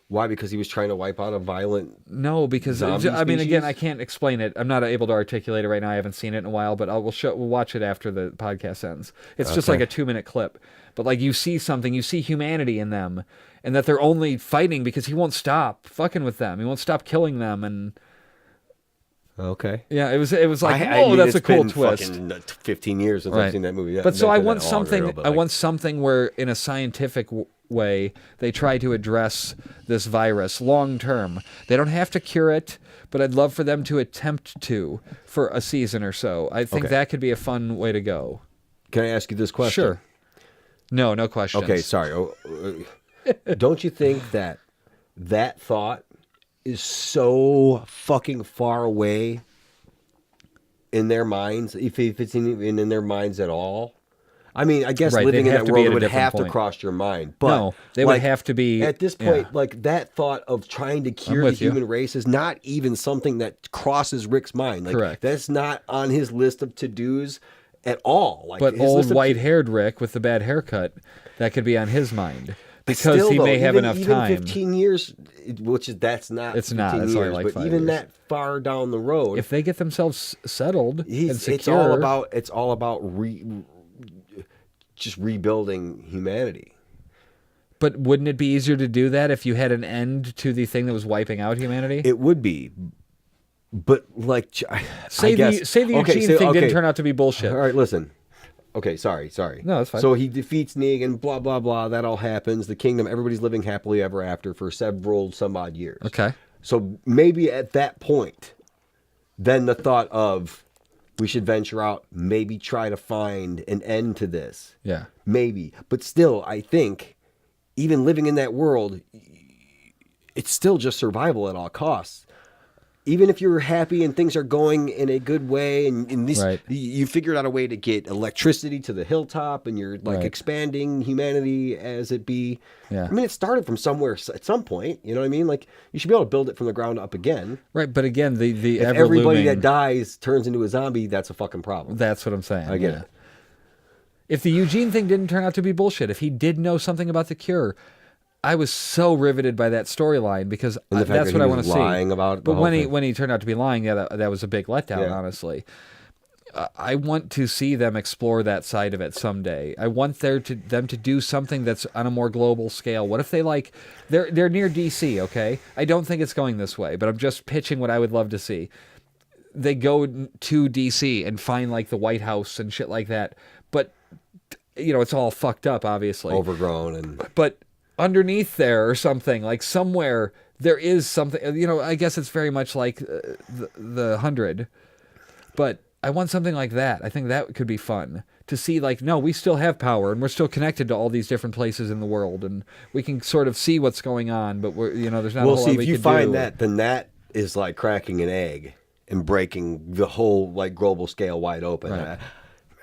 Why? Because he was trying to wipe out a violent No, because again, I can't explain it. I'm not able to articulate it right now. I haven't seen it in a while, but we'll watch it after the podcast ends. It's just like a 2-minute clip. But like you see something, you see humanity in them, and that they're only fighting because he won't stop fucking with them. He won't stop killing them, and okay. Yeah, it was like, that's a cool twist. Fucking 15 years since I've seen that movie. But so I want something. I want something where, in a scientific way, they try to address this virus long term. They don't have to cure it, but I'd love for them to attempt to for a season or so. I think that could be a fun way to go. Can I ask you this question? Sure. No questions. Okay, sorry. Don't you think that thought is so fucking far away in their minds, if it's even in their minds at all? I mean, I guess living in that world would have to cross your mind. But no, they would have to be... At this point, like, that thought of trying to cure the human race is not even something that crosses Rick's mind. Like, correct. That's not on his list of to-dos at all. Like, but old white-haired Rick with the bad haircut, that could be on his mind. Because he may have enough time. Even 15 years, that's not. It's not. It's only like 5 years. Even that far down the road, if they get themselves settled and secure, it's all about just rebuilding humanity. But wouldn't it be easier to do that if you had an end to the thing that was wiping out humanity? It would be. But like, say the Eugene thing didn't turn out to be bullshit. All right, listen. Okay, sorry. No, that's fine. So he defeats Negan, blah, blah, blah. That all happens. The kingdom, everybody's living happily ever after for several some odd years. Okay. So maybe at that point, then the thought of we should venture out, maybe try to find an end to this. Yeah. Maybe. But still, I think, even living in that world, it's still just survival at all costs. Even if you're happy and things are going in a good way, and you figured out a way to get electricity to the hilltop, and you're like expanding humanity as it be. Yeah. I mean, it started from somewhere at some point. You know what I mean? Like, you should be able to build it from the ground up again. Right, but again, the if everybody that dies turns into a zombie, that's a fucking problem. That's what I'm saying. I get it. If the Eugene thing didn't turn out to be bullshit, if he did know something about the cure, I was so riveted by that storyline because that's what I want to see. Lying about but when he turned out to be lying, that was a big letdown, honestly. I want to see them explore that side of it someday. I want them to do something that's on a more global scale. What if they're near DC, okay? I don't think it's going this way, but I'm just pitching what I would love to see. They go to DC and find like the White House and shit like that, but it's all fucked up, obviously, overgrown, but underneath there or something, like somewhere there is something, I guess it's very much like the 100, but I want something like that. I think that could be fun to see, like, no, we still have power and we're still connected to all these different places in the world and we can sort of see what's going on, but there's not a whole lot we can do. Well, see, if you find that, then that is like cracking an egg and breaking the whole like global scale wide open. Right.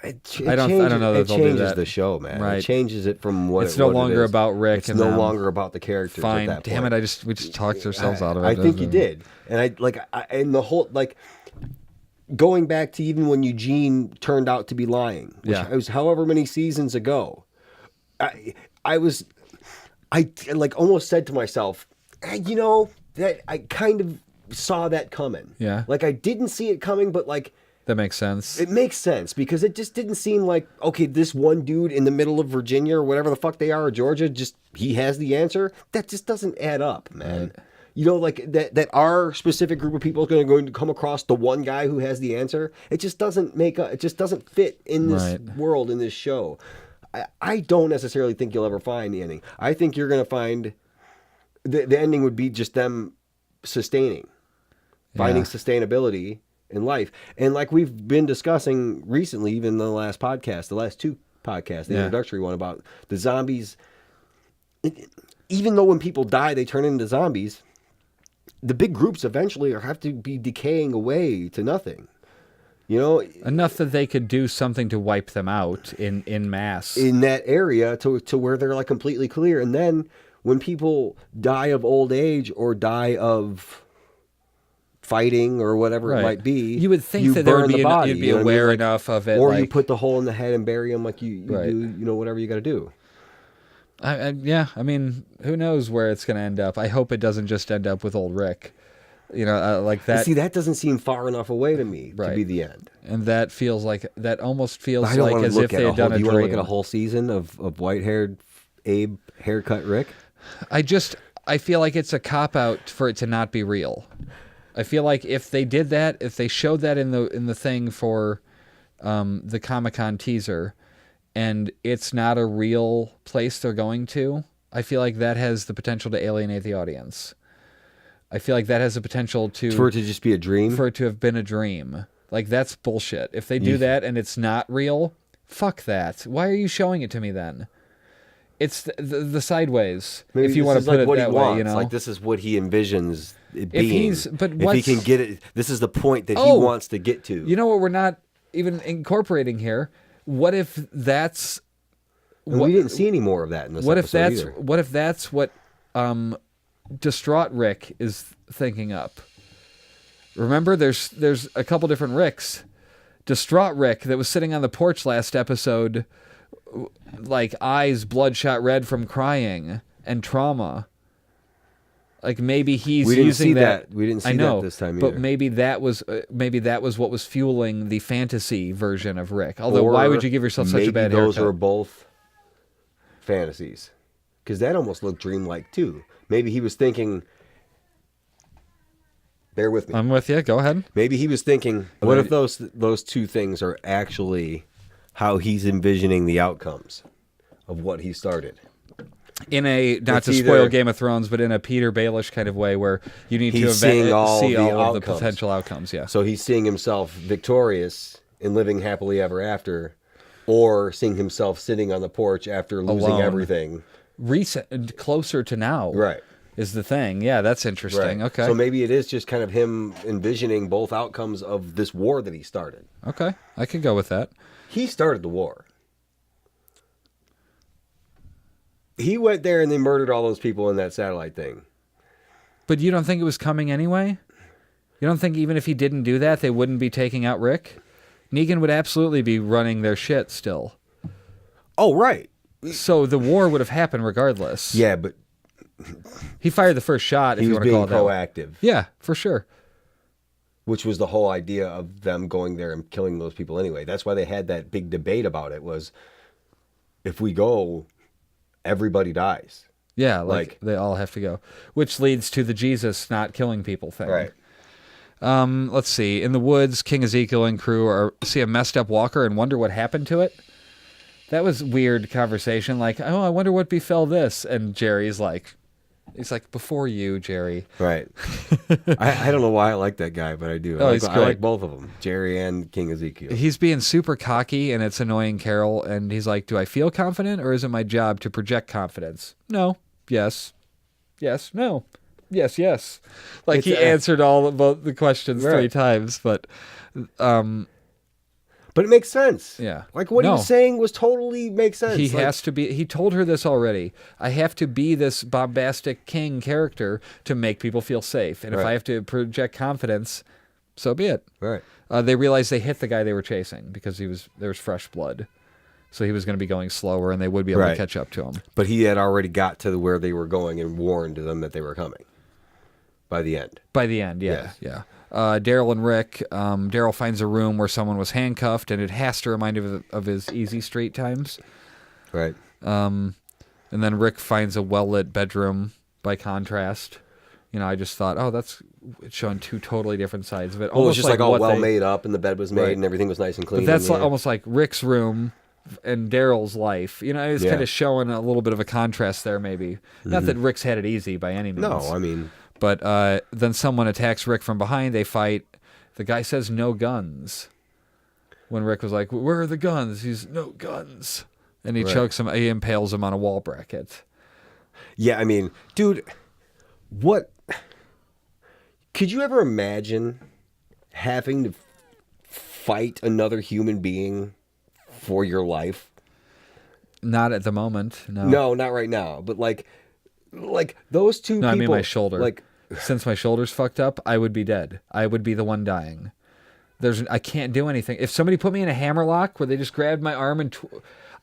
I don't know that they'll do that. It changes the show, man. Right. It changes it from what it's no longer about Rick. It's no longer about the characters. Fine, at that damn point. it! We just talked ourselves out of it. I think you did, and and the whole like going back to even when Eugene turned out to be lying, which was however many seasons ago. I like almost said to myself, you know, that I kind of saw that coming. Yeah. Like I didn't see it coming, but like That makes sense. it makes sense because it just didn't seem like, okay, this one dude in the middle of Virginia or whatever the fuck they are, or Georgia, just he has the answer. That just doesn't add up, man. Right. You know, like that our specific group of people is going to come across the one guy who has the answer. It just doesn't it just doesn't fit in this world, in this show. I don't necessarily think you'll ever find the ending. I think you're going to find the ending would be just them finding sustainability in life. And like we've been discussing recently, even in the last podcast, the last two podcasts, the introductory one about the zombies, even though when people die, they turn into zombies, the big groups eventually have to be decaying away to nothing. You know, enough that they could do something to wipe them out in mass in that area to where they're like completely clear. And then when people die of old age or die of fighting or whatever it might be, you would think that there would be you'd be aware enough of it, or you put the hole in the head and bury them, like you do, you know, whatever you got to do. Yeah, I mean, who knows where it's going to end up? I hope it doesn't just end up with old Rick. You know, like that. See, that doesn't seem far enough away to me to be the end. And that feels like, that almost feels I don't like want to as look if at they had done a Do you dream. want to look at a whole season of white-haired Abe haircut Rick? I feel like it's a cop-out for it to not be real. I feel like if they did that, if they showed that in the thing for the Comic-Con teaser, and it's not a real place they're going to, I feel like that has the potential to alienate the audience. I feel like that has the potential for it to just be a dream? For it to have been a dream. Like, that's bullshit. If they do that and it's not real, fuck that. Why are you showing it to me then? It's the sideways, Maybe if you want to put it that way, you know? Like, this is what he envisions it being. If he can get it, this is the point that he wants to get to. You know what we're not even incorporating here? What if that's... we didn't see any more of that in this episode either. What if that's what distraught Rick is thinking up? Remember, there's a couple different Ricks. Distraught Rick that was sitting on the porch last episode, like eyes bloodshot red from crying and trauma. Like maybe he's using that. We didn't see that this time either. But maybe that was what was fueling the fantasy version of Rick. Although, why would you give yourself such a bad haircut? Maybe those are both fantasies, because that almost looked dreamlike too. Maybe he was thinking. Bear with me. I'm with you. Go ahead. Maybe he was thinking, what if those two things are actually how he's envisioning the outcomes of what he started? In a, not to spoil Game of Thrones, but in a Peter Baelish kind of way where you need to see all of the potential outcomes. Yeah. So he's seeing himself victorious and living happily ever after, or seeing himself sitting on the porch after losing everything. Closer to now. Right. Is the thing. Yeah, that's interesting. Right. Okay. So maybe it is just kind of him envisioning both outcomes of this war that he started. Okay. I can go with that. He started the war. He went there and they murdered all those people in that satellite thing. But you don't think it was coming anyway? You don't think even if he didn't do that, they wouldn't be taking out Rick? Negan would absolutely be running their shit still. Oh, right. So the war would have happened regardless. Yeah, but he fired the first shot, if you want to call it that. He was being proactive. Yeah, for sure. Which was the whole idea of them going there and killing those people anyway. That's why they had that big debate about it, was if we go, everybody dies. Yeah, like they all have to go. Which leads to the Jesus not killing people thing. Right. Let's see. In the woods, King Ezekiel and crew see a messed up walker and wonder what happened to it. That was weird conversation. Like, oh, I wonder what befell this. And Jerry's like, before you, Jerry. Right. I don't know why I like that guy, but I do. I like both of them, Jerry and King Ezekiel. He's being super cocky, and it's annoying Carol. And he's like, do I feel confident, or is it my job to project confidence? No. Yes. Yes. No. Yes. Yes. Like, he answered all of both the questions 3 times, but... But it makes sense. Yeah. Like what he was saying was totally makes sense. He has to be, he told her this already. I have to be this bombastic king character to make people feel safe. And if I have to project confidence, so be it. Right. They realized they hit the guy they were chasing because there was fresh blood. So he was going to be going slower, and they would be able to catch up to him. But he had already got to where they were going and warned them that they were coming by the end. By the end, yeah. Daryl and Rick, Daryl finds a room where someone was handcuffed, and it has to remind him of his Easy Street times. Right. And then Rick finds a well-lit bedroom by contrast. I just thought, it's showing two totally different sides of it. Well, it was just like all well made up, and the bed was made, and everything was nice and clean. But that's almost like Rick's room and Daryl's life. It's kind of showing a little bit of a contrast there, maybe. Not that Rick's had it easy by any means. No, I mean... But then someone attacks Rick from behind. They fight. The guy says, "No guns." When Rick was like, "Where are the guns?" He's, "No guns." And he chokes him. He impales him on a wall bracket. Yeah, I mean, dude, what... Could you ever imagine having to fight another human being for your life? Not at the moment, no. No, not right now. But like those two people... I mean my shoulder. Like... Since my shoulder's fucked up, I would be dead. I would be the one dying. I can't do anything. If somebody put me in a hammerlock where they just grabbed my arm and...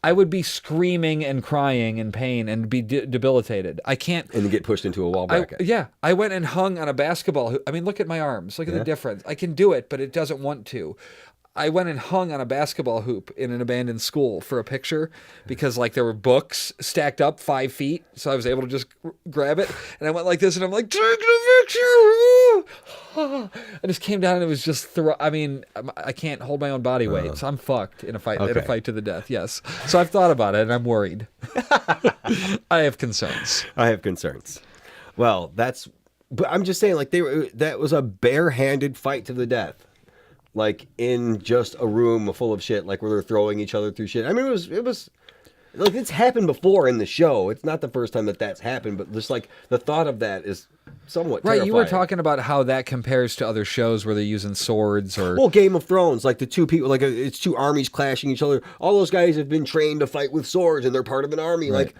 I would be screaming and crying in pain and be debilitated. I can't... And get pushed into a wall bracket. I went and hung on a basketball hoop. I mean, look at my arms. Look at the difference. I can do it, but it doesn't want to. I went and hung on a basketball hoop in an abandoned school for a picture because there were books stacked up 5 feet. So I was able to just grab it. And I went like this and I'm like, take the picture. I just came down and it was just, I can't hold my own body weight. So I'm fucked in a fight to the death. Yes. So I've thought about it and I'm worried. I have concerns. Well, but I'm just saying that was a barehanded fight to the death. In just a room full of shit, where they're throwing each other through shit. I mean, it was it's happened before in the show. It's not the first time that's happened, but just the thought of that is somewhat terrifying. You were talking about how that compares to other shows where they're using swords or... Well, Game of Thrones, the two people, it's two armies clashing each other. All those guys have been trained to fight with swords, and they're part of an army. Right.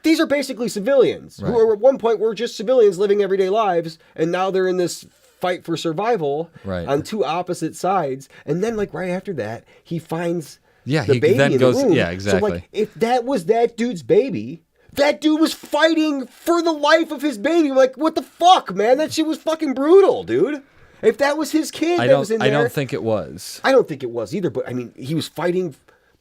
These are basically civilians who are, at one point were just civilians living everyday lives, and now they're in this fight for survival on two opposite sides. And then right after that, he finds the baby then in goes, the room. Yeah, exactly. So if that was that dude's baby, that dude was fighting for the life of his baby. What the fuck, man? That shit was fucking brutal, dude. If that was his kid that was in there. I don't think it was. I don't think it was either, but I mean, he was fighting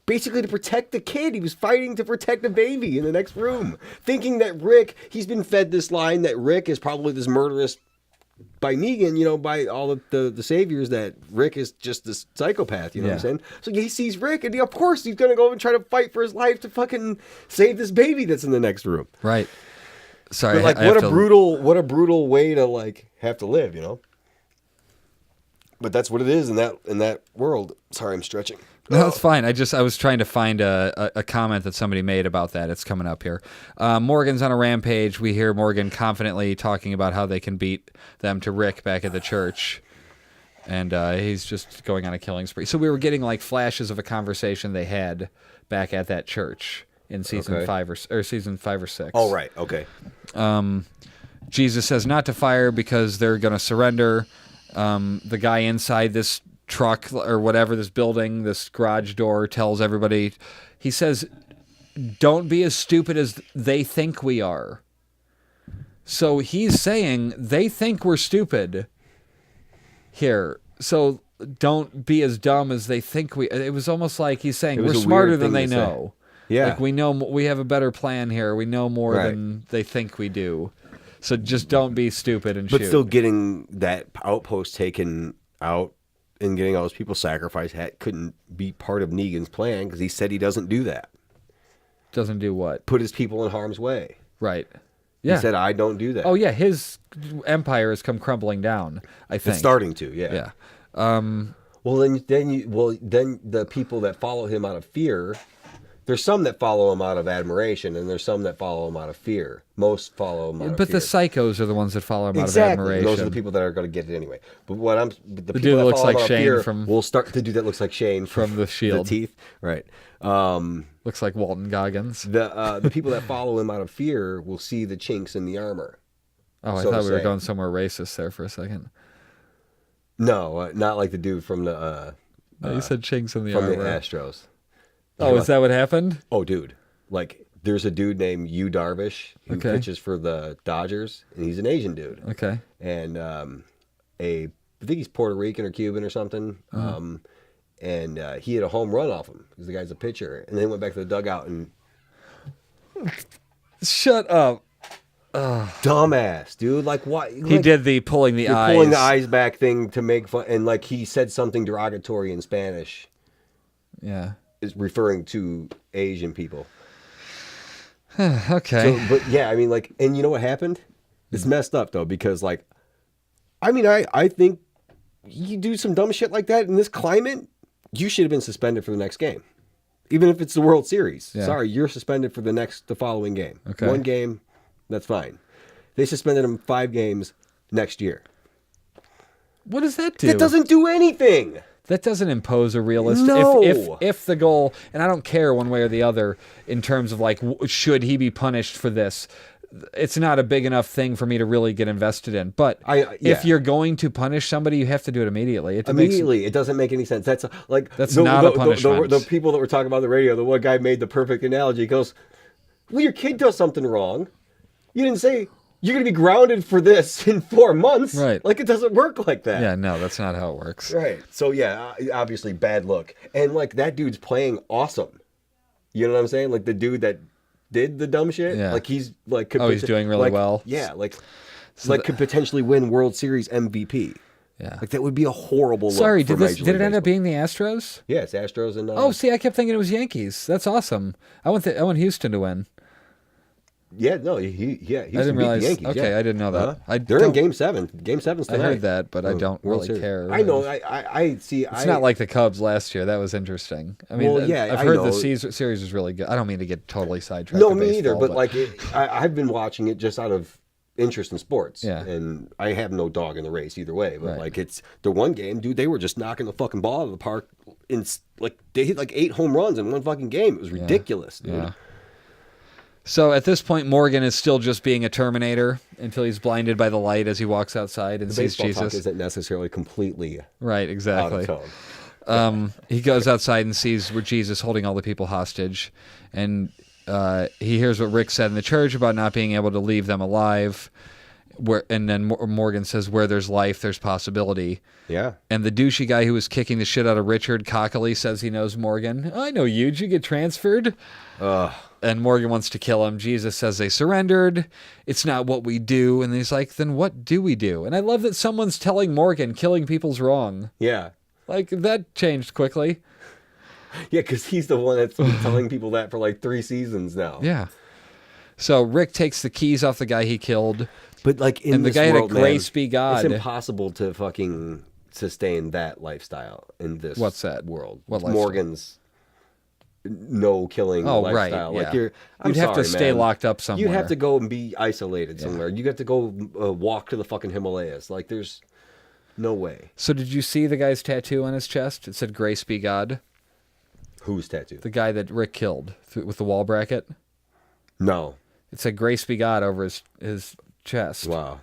basically to protect the kid. He was fighting to protect the baby in the next room. Thinking that he's been fed this line that Rick is probably this murderous by Negan, by all of the saviors, that Rick is just this psychopath, what I'm saying? So he sees Rick, and of course he's going to go and try to fight for his life to fucking save this baby that's in the next room. Right. Sorry. But what a brutal way to have to live, But that's what it is in that world. Sorry, I'm stretching. No, that's fine. I was trying to find a comment that somebody made about that. It's coming up here. Morgan's on a rampage. We hear Morgan confidently talking about how they can beat them to Rick back at the church. And he's just going on a killing spree. So we were getting flashes of a conversation they had back at that church in season 5 or season 5 or 6. Oh, right. Okay. Jesus says not to fire because they're going to surrender. The guy inside this truck or whatever, this building, this garage door, tells everybody, he says, don't be as stupid as they think we are. So he's saying they think we're stupid here. So don't be as dumb as they think we... It was almost like he's saying we're smarter than they know. Yeah. We know, we have a better plan here. We know more than they think we do. So just don't be stupid and shoot. But still getting that outpost taken out and getting all those people sacrificed couldn't be part of Negan's plan because he said he doesn't do that. Doesn't do what? Put his people in harm's way. Right. Yeah. He said, I don't do that. Oh, yeah. His empire has come crumbling down, I think. It's starting to, yeah. Yeah. Well, then the people that follow him out of fear, there's some that follow him out of admiration, and there's some that follow him out of fear. Most follow him out of fear. But the psychos are the ones that follow him out of Exactly. admiration. Those are the people that are going to get it anyway. But the people dude that looks follow like him out Shane of fear from... will start. The dude that looks like Shane from The Shield. The teeth. Right. Looks like Walton Goggins. The people that follow him out of fear will see the chinks in the armor. Oh, I thought we were going somewhere racist there for a second. No, not like the dude from the... no, you said chinks in the armor. armor. From the Astros. Oh, is that what happened? Oh, dude. Like, there's a dude named Yu Darvish who pitches for the Dodgers, and he's an Asian dude. Okay. And I think he's Puerto Rican or Cuban or something. And he had a home run off him because the guy's a pitcher. And then he went back to the dugout and... Shut up. Dumbass, dude. Like, what? He did the pulling the eyes. Pulling the eyes back thing to make fun. And, like, he said something derogatory in Spanish. Yeah. Is referring to Asian people. Okay. So, but, yeah, I mean, like, and you know what happened? It's messed up, though, because, like, I mean, I think you do some dumb shit like that in this climate, you should have been suspended for the next game. Even if it's the World Series. Yeah. Sorry, you're suspended for the following game. Okay. One game, that's fine. They suspended him 5 games next year. What does that do? That doesn't do anything. That doesn't impose a realistic... No. If the goal... And I don't care one way or the other in terms of, like, should he be punished for this? It's not a big enough thing for me to really get invested in. But if you're going to punish somebody, you have to do it immediately. It doesn't make any sense. That's not a punishment. The people that were talking about on the radio, the one guy made the perfect analogy. He goes, well, your kid does something wrong. You didn't say you're going to be grounded for this in 4 months. Right. Like, it doesn't work like that. Yeah, no, that's not how it works. Right. So, yeah, obviously bad look. And, like, that dude's playing awesome. You know what I'm saying? Like, the dude that did the dumb shit. Yeah. Like, he's like... he's doing really well. Yeah, could potentially win World Series MVP. Yeah. Like, that would be a horrible look. Sorry, for did it end up being the Astros? Yeah, it's Astros and... Oh, see, I kept thinking it was Yankees. That's awesome. I want Houston to win. Yeah, no, Houston I didn't realize. the Yankees. Okay, yeah. I didn't know that. They're in Game 7. Game 7's tonight. I heard that, but I don't World really Series. care. I know. I see. It's not like the Cubs last year. That was interesting. I mean, Well, yeah, I've I heard know. the series was really good. I don't mean to get totally sidetracked. No, to me either. baseball, But like, I've been watching it just out of interest in sports. Yeah. And I have no dog in the race either way. But Right. like, it's the one game, dude. They were just knocking the fucking ball out of the park. They hit like 8 home runs in one fucking game. It was ridiculous, dude. Yeah. So at this point, Morgan is still just being a Terminator until he's blinded by the light as he walks outside and The sees baseball Jesus. talk isn't necessarily completely Right, exactly. out of tone. He goes outside and sees where Jesus holding all the people hostage, and he hears what Rick said in the church about not being able to leave them alive. And then Morgan says, "Where there's life, there's possibility." Yeah. And the douchey guy who was kicking the shit out of Richard cockily says he knows Morgan. I know you. Did you get transferred? And Morgan wants to kill him. Jesus says they surrendered. It's not what we do. And he's like, then what do we do? And I love that someone's telling Morgan killing people's wrong. Yeah. Like, that changed quickly. Yeah, because he's the one that's been telling people that for like 3 seasons now. Yeah. So Rick takes the keys off the guy he killed. But like in And the this guy world, had a grace man, be God. It's impossible to fucking sustain that lifestyle in this What's that? world. What lifestyle? Morgan's no killing lifestyle. Yeah. Like you'd have to stay locked up somewhere. You'd have to go and be isolated somewhere. You have to go walk to the fucking Himalayas. Like there's no way. So did you see the guy's tattoo on his chest? It said grace be God. Whose tattoo? The guy that Rick killed with the wall bracket. No. It said grace be God over his chest. Wow.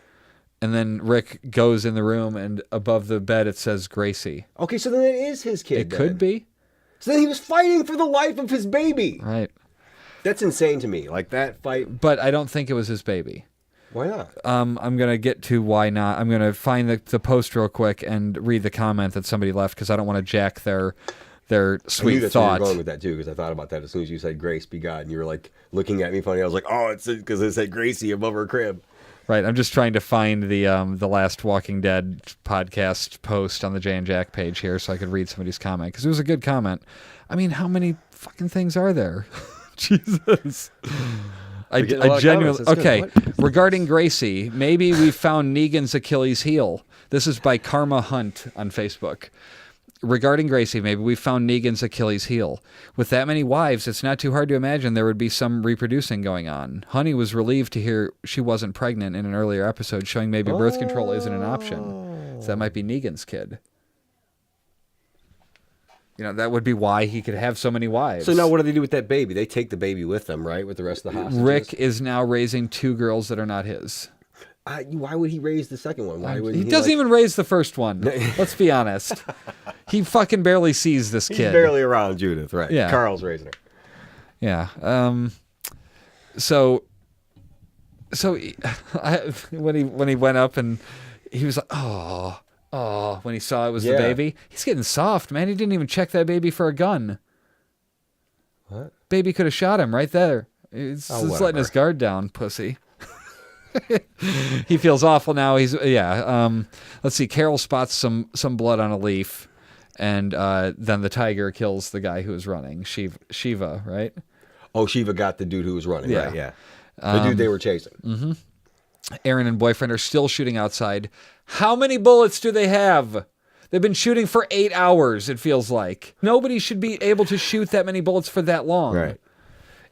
And then Rick goes in the room, and above the bed it says Gracie. Okay, so then it is his kid. It could be. So then he was fighting for the life of his baby. Right. That's insane to me. Like that fight. But I don't think it was his baby. Why not? I'm going to get to why not. I'm going to find the post real quick and read the comment that somebody left because I don't want to jack their sweet I knew that's thought. where you were going with that too, because I thought about that as soon as you said "Grace be God," and you were like looking at me funny. I was like, "Oh, it's because it said Gracie above her crib." Right. I'm just trying to find the last Walking Dead podcast post on the Jay and Jack page here so I could read somebody's comment because it was a good comment. I mean, how many fucking things are there? Jesus. I genuinely okay. Regarding Gracie, maybe we found Negan's Achilles heel. This is by Karma Hunt on Facebook. Regarding Gracie, maybe we found Negan's Achilles heel. With that many wives, it's not too hard to imagine there would be some reproducing going on. Honey was relieved to hear she wasn't pregnant in an earlier episode, showing maybe birth control isn't an option. So that might be Negan's kid. You know, that would be why he could have so many wives. So now what do they do with that baby? They take the baby with them, right? With the rest of the hostages? Rick is now raising 2 girls that are not his. Why would he raise the second one? Why would he doesn't even raise the first one. Let's be honest. He fucking barely sees this kid. He's barely around Judith, right? Yeah. Carl's raising her. Yeah. So when he went up and he was like, oh, when he saw it was the baby, he's getting soft, man. He didn't even check that baby for a gun. What? Baby could have shot him right there. He's just letting his guard down, pussy. He feels awful now. Let's see. Carol spots some blood on a leaf, and then the tiger kills the guy who was running. Shiva, right? Oh, Shiva got the dude who was running. Yeah. Right, yeah. The dude they were chasing. Mm-hmm. Aaron and boyfriend are still shooting outside. How many bullets do they have? They've been shooting for 8 hours, it feels like. Nobody should be able to shoot that many bullets for that long. Right.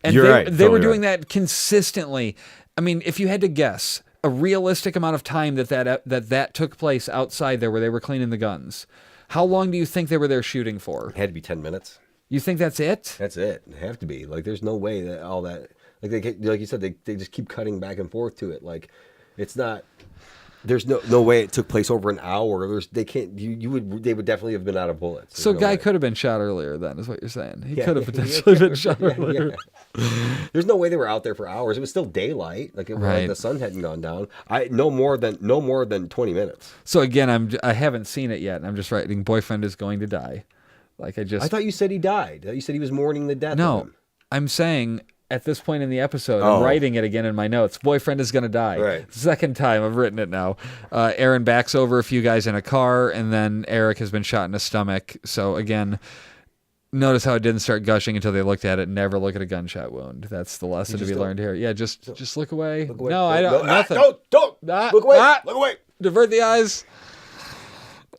And they were doing that consistently. I mean, if you had to guess a realistic amount of time that took place outside there where they were cleaning the guns, how long do you think they were there shooting for? It had to be 10 minutes. You think that's it? That's it. It have to be. Like, there's no way that all that... Like you said, they just keep cutting back and forth to it. Like, it's not... There's no way it took place over an hour. They would definitely have been out of bullets. So guy could have been shot earlier then, is what you're saying. He could have potentially been shot earlier. Yeah. There's no way they were out there for hours. It was still daylight. Like the sun hadn't gone down. No more than 20 minutes. So again, I haven't seen it yet. I'm just writing boyfriend is going to die. I thought you said he died. You said he was mourning the death of him. I'm saying at this point in the episode, I'm writing it again in my notes. Boyfriend is going to die. Right. Second time I've written it now. Aaron backs over a few guys in a car, and then Eric has been shot in the stomach. So again, notice how it didn't start gushing until they looked at it. Never look at a gunshot wound. That's the lesson to be learned here. Yeah, just look away. Look away. No, I don't. Nothing. Don't. Look away. Look away. Divert the eyes.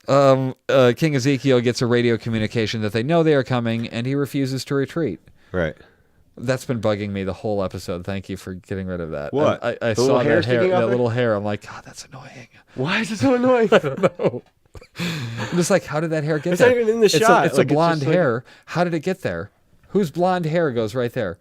King Ezekiel gets a radio communication that they know they are coming, and he refuses to retreat. Right. That's been bugging me the whole episode. Thank you for getting rid of that. What? I saw that hair, that little hair. I'm like, God, that's annoying. Why is it so annoying? I don't know. I'm just like, how did that hair get it's there? It's not even in the shot. It's a blonde hair. How did it get there? Whose blonde hair goes right there?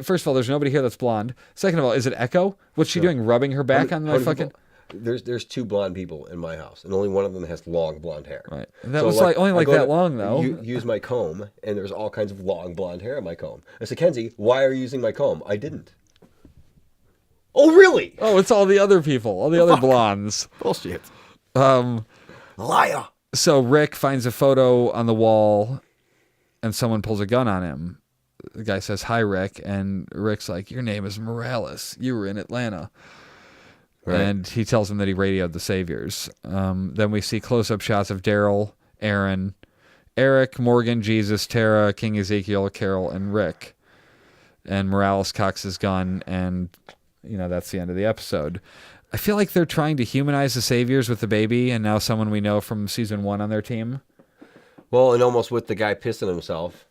First of all, there's nobody here that's blonde. Second of all, is it Echo? What's she doing? Rubbing her back on my fucking... There's two blonde people in my house, and only one of them has long blonde hair. Right. That was only that long, though. Use my comb, and there's all kinds of long blonde hair in my comb. I said, Kenzie, why are you using my comb? I didn't. Oh, really? Oh, it's all the other people, all the other blondes. Bullshit. Liar. So Rick finds a photo on the wall, and someone pulls a gun on him. The guy says, "Hi, Rick," and Rick's like, "Your name is Morales. You were in Atlanta." Right. And he tells him that he radioed the Saviors. Then we see close-up shots of Daryl, Aaron, Eric, Morgan, Jesus, Tara, King Ezekiel, Carol, and Rick. And Morales cocks his gun, and that's the end of the episode. I feel like they're trying to humanize the Saviors with the baby, and now someone we know from season 1 on their team. Well, and almost with the guy pissing himself.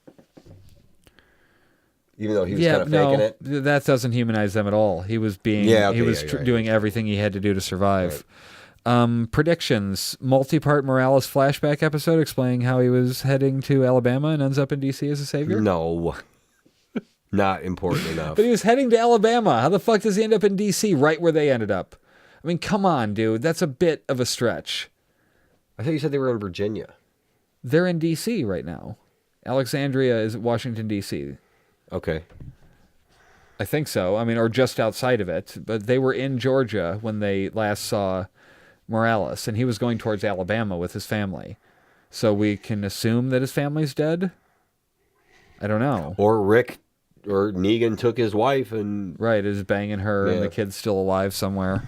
Even though he was kind of faking it. That doesn't humanize them at all. He was doing everything he had to do to survive. Right. Predictions. Multi-part Morales flashback episode explaining how he was heading to Alabama and ends up in D.C. as a savior? No. Not important enough. But he was heading to Alabama. How the fuck does he end up in D.C. right where they ended up? I mean, come on, dude. That's a bit of a stretch. I thought you said they were in Virginia. They're in D.C. right now. Alexandria is Washington, D.C. Okay. I think so. I mean, or just outside of it. But they were in Georgia when they last saw Morales, and he was going towards Alabama with his family. So we can assume that his family's dead? I don't know. Or Rick or Negan took his wife and... Right, is banging her, and the kid's still alive somewhere.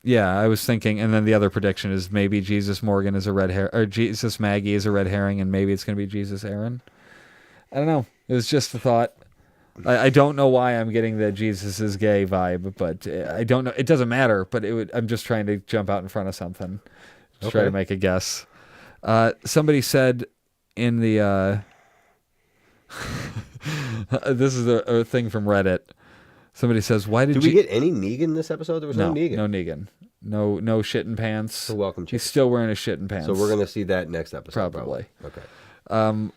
Yeah, I was thinking, and then the other prediction is maybe Jesus Morgan is a red hair, or Jesus Maggie is a red herring, and maybe it's going to be Jesus Aaron. I don't know. It was just a thought. I don't know why I'm getting the Jesus is gay vibe, but I don't know. It doesn't matter, but I'm just trying to jump out in front of something. Just try to make a guess. Somebody said in the... this is a thing from Reddit. Somebody says, "Why did we get any Negan this episode?" There was no Negan. No Negan. No shitting pants. So welcome. He's still wearing his shitting pants. So we're gonna see that next episode. Probably. Okay.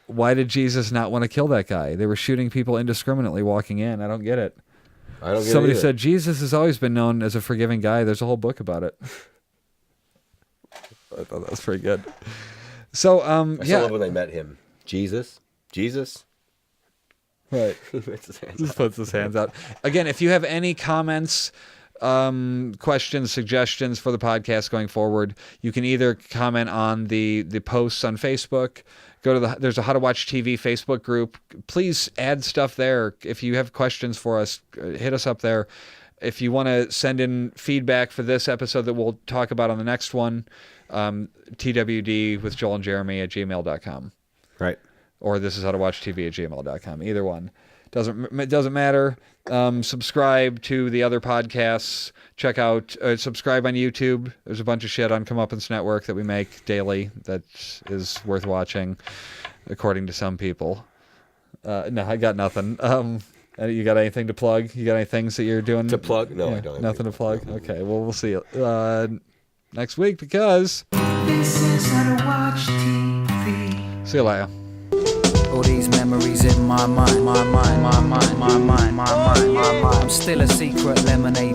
Why did Jesus not want to kill that guy? They were shooting people indiscriminately walking in. I don't get it. I don't get Somebody it either. said Jesus has always been known as a forgiving guy. There's a whole book about it. I thought that was pretty good. So, I still love when they met him. Jesus. Right. He puts his hands Just up. puts his hands out. Again, if you have any comments, questions, suggestions for the podcast going forward, you can either comment on the posts on Facebook. Go to there's a How to Watch TV Facebook group. Please add stuff there. If you have questions for us, hit us up there. If you want to send in feedback for this episode that we'll talk about on the next one, TWD with Joel and Jeremy at gmail.com. Right. Or this is how to watch TV at gmail.com. Either one. It doesn't matter. Subscribe to the other podcasts. Check out, subscribe on YouTube. There's a bunch of shit on Comeuppance Network that we make daily that is worth watching, according to some people. No, I got nothing. You got anything to plug? You got any things that you're doing? To plug? No, Yeah, I don't. Nothing to plug? Okay, well, we'll see you next week because... This is how to watch TV. See you later. All these memories in my mind, my mind. I'm still a secret lemonade